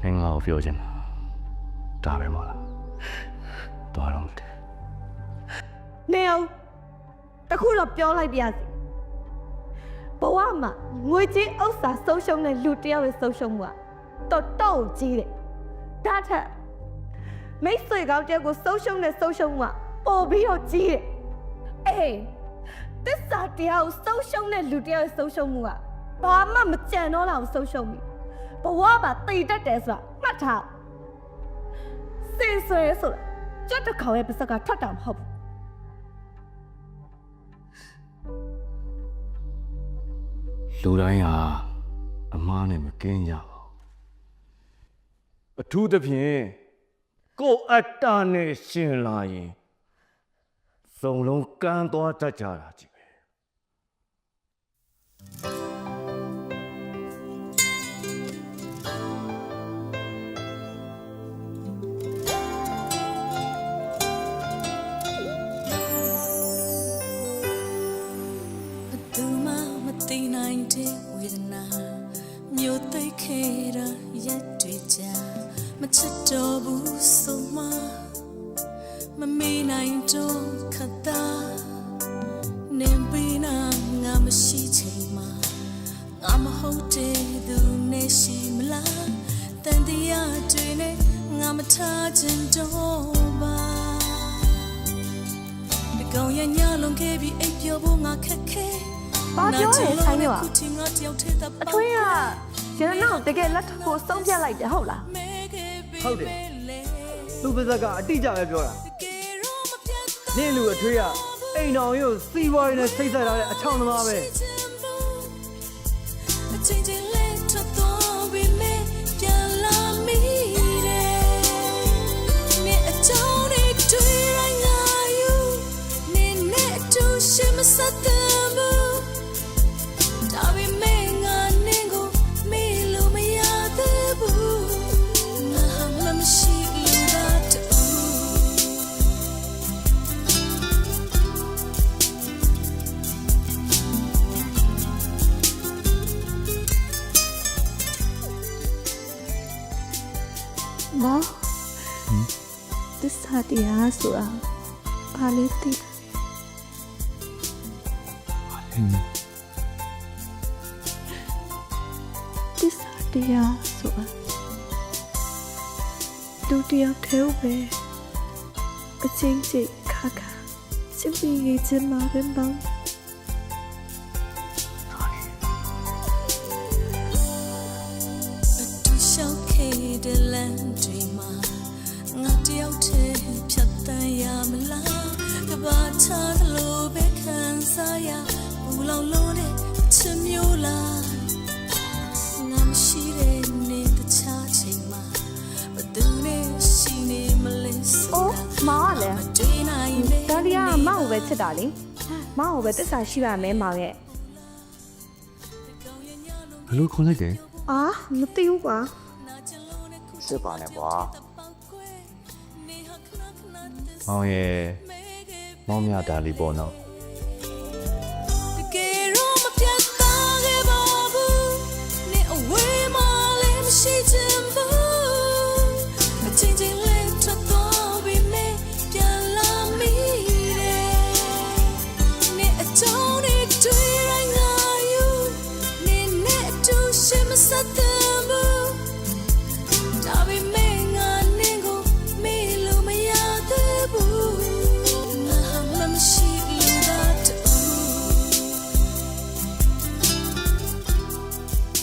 你我表情打俾我啦，多諗啲。နေအောင်တခုတော့ပြောလိုက်ပြစီဘဝမှာငွေကြေးဥစ္စာဆုံးရှုံးတဲ့လူတယောက်ရဲ့ဆုံးရှုံးမှုကတော့ကြီးတယ်ဒါထက်မိတ်ဆွေကောင်းတယောက်ကိုဆုံးရှုံးတဲ့ဆုံးရှုံးမှုပိုပြီးတော့ကြီးတယ်အေးသစ္စာတရားကိုဆုံးရှုံးတဲ့လူတယောက်ရဲ့ဆုံးရှုံးမှုဘာမှမကြံတော့လောက်ဆုံးရှုံးပြီဘဝမှာတည်တတ်တယ်ဆိုတာမှတ်ထားစင်ဆွဲဆိုတာကြက်တစ်ခေါင်ရဲ့ပါစကထွက်တာမဟုတ်ဘူးလူတိုင်းဟာအမားနဲ့မကင်းကြပါဘူးအထူးသဖြင့်ကိုယ်အတ္တနဲ့ရှင်လာရင်စုံလုံးကန်းသွားတတ်ကြတာကြီးပဲသိနိုင်တဲ့ဝေဒနာမျိုးသိခဲ့တာရက်တွေကြာမချစ်တော့ဘူးဆိုမှမမေ့နိုင်တော့ခတ်တာနေပြီးနာငါမရှိချိန်မှာငါမဟုတ်တဲ့သူနဲ့ရှိမလားတန်တရားတွေနဲ့ငါမထားချင်တော့ပါဒီကောင်ရညလုံးခဲ့ပြီးအိပ်ပျော်ဖို့ငါခက်ခဲဘာပြောရဲဆိုင်ရောအထွေးကရန်နောက်တကယ်လက်ထပ်ကိုဆုံးဖြတ်လိုက်တယ်ဟုတ်လားဟုတ်တယ်သူပါဇက်ကအတိအကျပဲပြောတာနင့်လူအထွေးကအိမ်တော်ရုပ်စီးပွားရေးနဲ့စိတ်ဆက်ထားတဲ့အချောင်းသမားပဲမောသစ္စာတရားဆိုတာဘာလဲသိသစ္စာတရားဆိုတာဒုတိယထဲပဲအချင်းချင်းခါခါချစ်ပြီးရေးချင်မှာပဲပေါ့တဲ့လမ်းတွေမှာငါတယောက်တည်းဖြတ်တန်းရမလားကဘာချလို့ပဲခံစားရဘူးလောင်လို့တဲ့ချစ်မျိုးလားငါမရှိတဲ့နေတခြားချိန်မှာဘသူနဲ့ရှိနေမလဲအိုးမောင်ကလည်းဒါဒီကမောင်ကိုပဲချစ်တာလေမောင်ကိုပဲသစ္စာရှိပါမယ်မောင်ရဲ့ဘယ်လိုခွန်လိုက်တယ်အာမသိဘူးကွာစစ်ပါနဲ့ကွာမောင်ရဲ့မောင်မြတာလီပေါ်တော့တကယ်တော့မပြတ်သားခဲ့ပါဘူးနေအဝေးမှာလည်းမရှိချင်ဘူးအချင်းချင်းလေးထွက်သွားပြီးမေးပြန်လာမိတယ်နေအကြောင်းတွေတွေ့ရငါယူနေနဲ့အတူရှိမစတဲ့